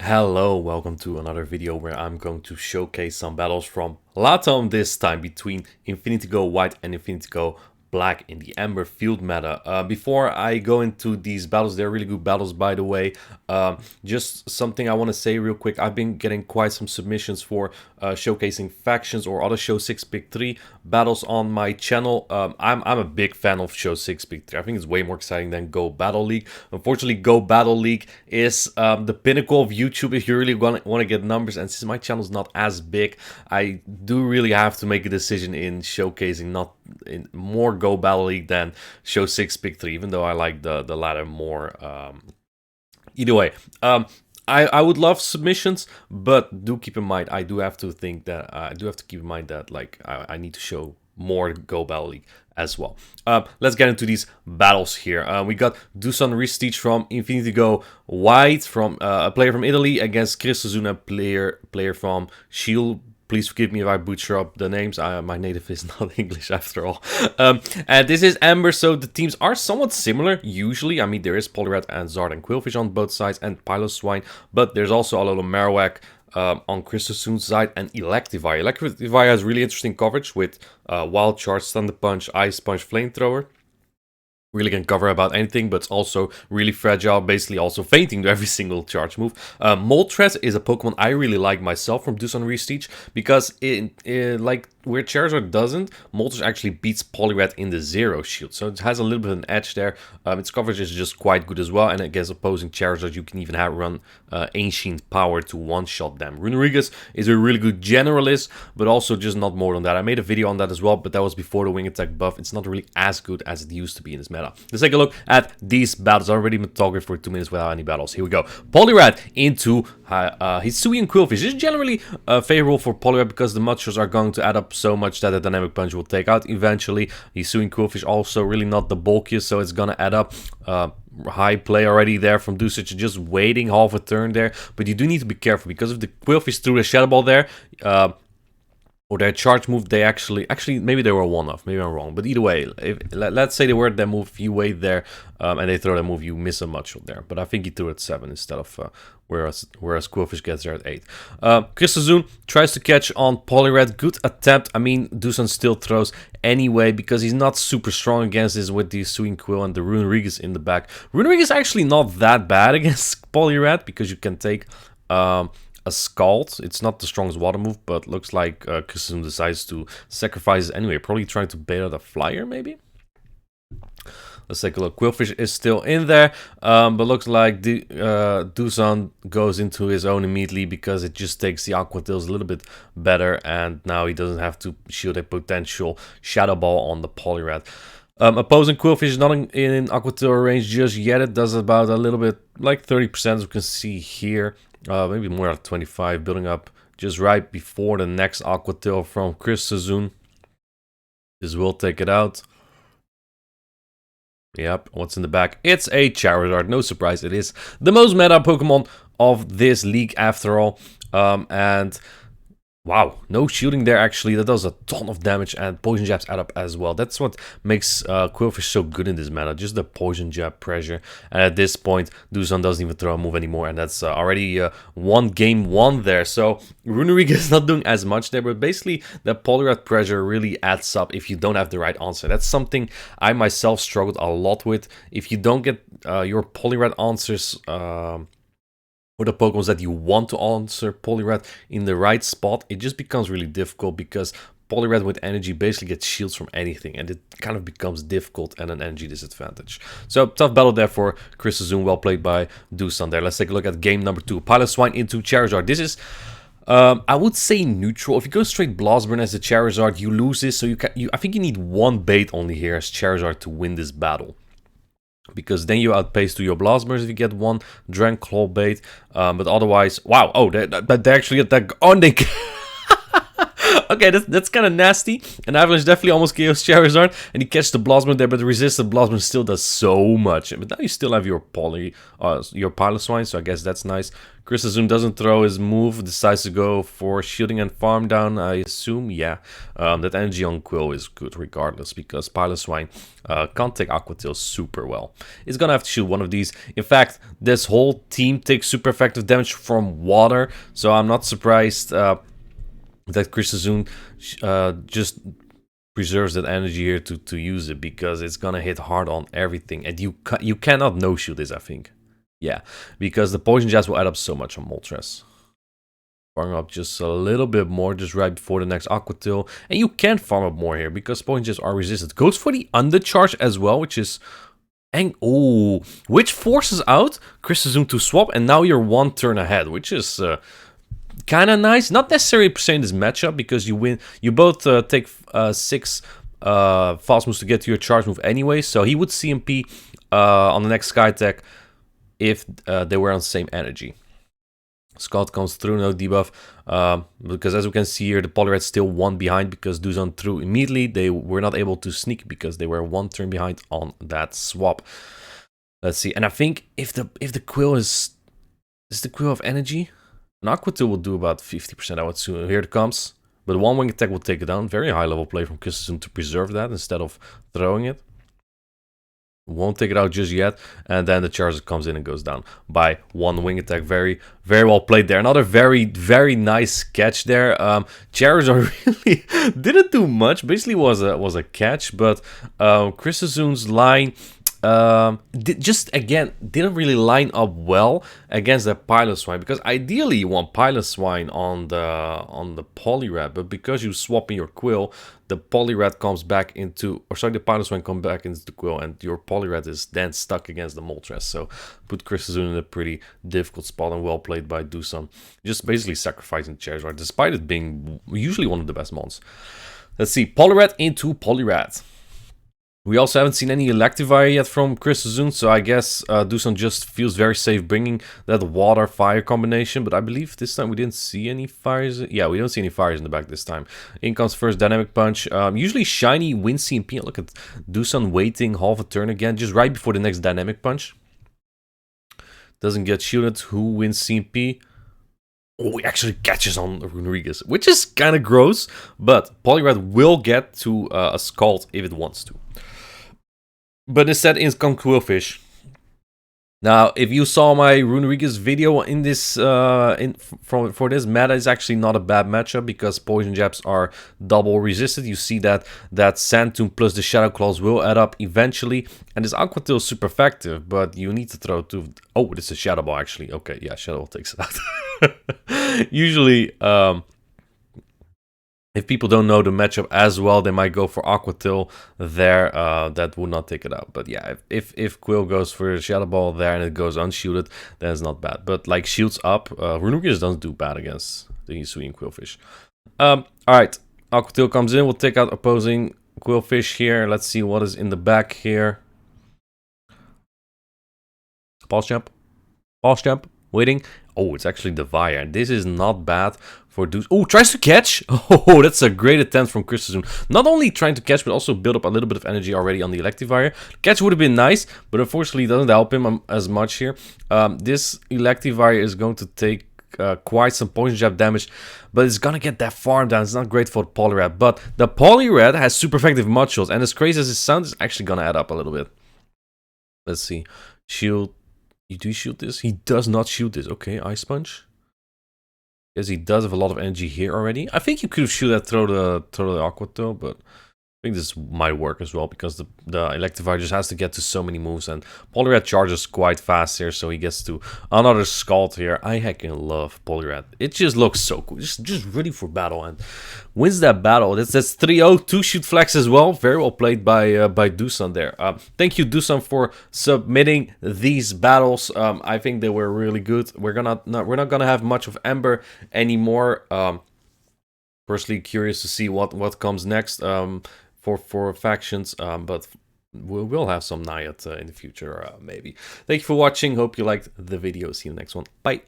Hello, welcome to another video where I'm going to showcase some battles from LATAM, this time between Infinity Go White and Infinity Go Black in the Amber Field meta. Before I go into these battles, they're really good battles, by the way. Just something I want to say real quick. I've been getting quite some submissions for showcasing factions or other Show 6 Pick 3 battles on my channel. I'm a big fan of Show 6 Pick 3. I think it's way more exciting than Go Battle League. Unfortunately, Go Battle League is the pinnacle of YouTube if you really want to get numbers. And since my channel is not as big, I do really have to make a decision in showcasing not in more Go Battle League than Show 6 Pick 3, even though I like the latter more. Either way, I would love submissions, but do keep in mind I do have to think that I do have to keep in mind that like I need to show more Go Battle League as well. Let's get into these battles here. We got Dusan Ristic from Infinity Go White, from a player from Italy, against Chris Zuna, player from Shield. Please forgive me if I butcher up the names. My native is not English after all. And this is Amber, so the teams are somewhat similar, usually. I mean, there is Poliwrath and Zard and Quillfish on both sides, and Piloswine, but there's also a little Marowak on Christosoon's side, and Electivire. Electivire has really interesting coverage with Wild Charge, Thunder Punch, Ice Punch, Flamethrower. Really can cover about anything, but it's also really fragile, basically also fainting to every single charge move. Moltres is a Pokemon I really like myself from Dusan Ristic, because like where Charizard doesn't, Moltres actually beats Poliwrath in the Zero Shield, so it has a little bit of an edge there. Its coverage is just quite good as well, and against opposing Charizard you can even run Ancient Power to one-shot them. Runerigus is a really good generalist, but also just not more than that. I made a video on that as well, but that was before the Wing Attack buff. It's not really as good as it used to be in this meta. Let's take a look at these battles. I already been talking for 2 minutes without any battles. Here we go. Poliwrath into Hisui and Quillfish. This is generally favorable for Poliwrath because the Mudshrows are going to add up so much that the Dynamic Punch will take out eventually. Hisui and Quillfish also really not the bulkiest, so it's gonna add up. High play already there from Dusage, just waiting half a turn there, but you do need to be careful because if the Quillfish threw a Shadow Ball there, or their charge move, they actually maybe they were one-off, maybe I'm wrong, but either way, let's say they were their move, you wait there, and they throw their move, you miss a Mudshrow there, but I think he threw at 7 instead of whereas Quillfish gets there at 8. Christozoon tries to catch on Poliwrath. Good attempt. I mean, Dusan still throws anyway because he's not super strong against this with the Swing Quill and the Runerigus in the back. Runerigus is actually not that bad against Poliwrath because you can take a Scald. It's not the strongest water move, but looks like Christozoon decides to sacrifice it anyway. Probably trying to bait out a flyer, maybe? Let's take a look. Quillfish is still in there, but looks like Dusan goes into his own immediately because it just takes the Aqua Tails a little bit better, and now he doesn't have to shield a potential Shadow Ball on the Poliwrath. Opposing Quillfish is not in Aqua Tail range just yet. It does about a little bit, like 30%, as we can see here. Maybe more like 25, building up just right before the next Aqua Tail from Christozoon. This will take it out. Yep, what's in the back? It's a Charizard. No surprise, it is the most meta Pokemon of this league after all. And wow, no shielding there actually. That does a ton of damage, and Poison Jabs add up as well. That's what makes Quillfish so good in this meta, just the Poison Jab pressure. And at this point, Dusan doesn't even throw a move anymore, and that's already one game won there. So Runerigus is not doing as much there, but basically the Poliwrath pressure really adds up if you don't have the right answer. That's something I myself struggled a lot with. If you don't get your Poliwrath answers or the Pokemon that you want to answer Poliwrath in the right spot, it just becomes really difficult because Poliwrath with energy basically gets shields from anything, and it kind of becomes difficult and an energy disadvantage. So tough battle there for Christozoon, well played by Dusan there. Let's take a look at game number 2. Piloswine into Charizard. This is I would say neutral. If you go straight Blast Burn as a Charizard, you lose this, so I think you need one bait only here as Charizard to win this battle, because then you outpace to your Blastburst if you get one Drank Claw bait. But otherwise, wow, oh, they actually attack. Oh, they Okay, that's kind of nasty. And Avalanche definitely almost KOs Charizard. And you catch the Blossom there, but the resistant Blossom still does so much. But now you still have your Piloswine, so I guess that's nice. Kristazoon doesn't throw his move, decides to go for shielding and farm down, I assume. Yeah, that energy on Quill is good regardless, because Piloswine can't take Aqua Tail super well. It's gonna have to shoot one of these. In fact, this whole team takes super effective damage from water, so I'm not surprised that Kristazoon just preserves that energy here to use it, because it's gonna hit hard on everything, and you cannot no-shoot this, I think. Yeah, because the poison jabs will add up so much on Moltres. Farm up just a little bit more, just right before the next Aqua Tail, and you can farm up more here because poison jabs are resisted. Goes for the undercharge as well, which is which forces out Kristazoon to swap, and now you're one turn ahead, which is kind of nice. Not necessarily percent this matchup, because you win. You both take 6 fast moves to get to your charge move anyway. So he would CMP on the next Skytech if they were on the same energy. Scott comes through, no debuff, because as we can see here, the Poliwrath still one behind because Dusan threw immediately. They were not able to sneak because they were one turn behind on that swap. Let's see, and I think if the Quill is the Quill of energy, an Aqua Tail will do about 50%, I would assume. Here it comes, but one wing attack will take it down. Very high level play from Kristazoon to preserve that instead of throwing it. Won't take it out just yet, and then the Charizard comes in and goes down by one wing attack. Very, very well played there. Another very, very nice catch there. Charizard really didn't do much. Basically was a catch, but Kristazoon's line just again didn't really line up well against the Piloswine, because ideally you want Piloswine on the Poliwrath, but because you swap in your Quill, the Poliwrath comes back into, or sorry, the Piloswine comes back into the Quill, and your Poliwrath is then stuck against the Moltres. So put Kristazoon in a pretty difficult spot, and well played by Dusan. Just basically sacrificing Charizard, despite it being usually one of the best mons. Let's see, Poliwrath into Poliwrath. We also haven't seen any Electivire yet from Kristazoon, so I guess Dusan just feels very safe bringing that water-fire combination, but I believe this time we didn't see any fires. Yeah, we don't see any fires in the back this time. In comes first Dynamic Punch. Usually Shiny wins CMP. Look at Dusan waiting half a turn again, just right before the next Dynamic Punch. Doesn't get shielded. Who wins CMP? Oh, he actually catches on Runerigus, which is kind of gross, but Poliwrath will get to a Scald if it wants to. But instead, in comes Quillfish. Now, if you saw my Runerigus video in this for this meta, is actually not a bad matchup because poison jabs are double resisted. You see that Sand Tomb plus the Shadow Claws will add up eventually, and this Aqua Tail is super effective, but you need to throw two. Oh, this is Shadow Ball actually. Okay, yeah, Shadow Ball takes it out. Usually, if people don't know the matchup as well, they might go for Aqua Tail there. That would not take it out. But yeah, if Quill goes for Shadow Ball there and it goes unshielded, then it's not bad. But like shields up, Runerigus doesn't do bad against the Hisui and Quillfish. Alright, Aqua Tail comes in. We'll take out opposing Quillfish here. Let's see what is in the back here. Pulse Jump. Pulse Jump. Waiting. Oh, it's actually the Vire. This is not bad for Deuce. Oh, tries to catch. Oh, that's a great attempt from Kristazoon. Not only trying to catch, but also build up a little bit of energy already on the Electivire. Catch would have been nice, but unfortunately it doesn't help him as much here. This Electivire is going to take quite some poison jab damage, but it's gonna get that farm down. It's not great for the Poliwrath, but the Poliwrath has super effective mud shots, and as crazy as it sounds, it's actually gonna add up a little bit. Let's see. Shield. You do shoot this? He does not shoot this. Okay, Ice Punch. Yes, he does have a lot of energy here already. I think you could have shoot that through the Aqua Tail, but I think this might work as well because the Electivire just has to get to so many moves, and Poliwrath charges quite fast here, so he gets to another Scald here. I heckin' love Poliwrath. It just looks so cool. Just ready for battle and wins that battle. That's 3-0, 2-shoot flex as well. Very well played by Dusan there. Thank you, Dusan, for submitting these battles. I think they were really good. We're not gonna have much of Ember anymore. Personally curious to see what comes next. For factions, but we'll have some Naiad in the future, maybe. Thank you for watching. Hope you liked the video. See you in the next one. Bye.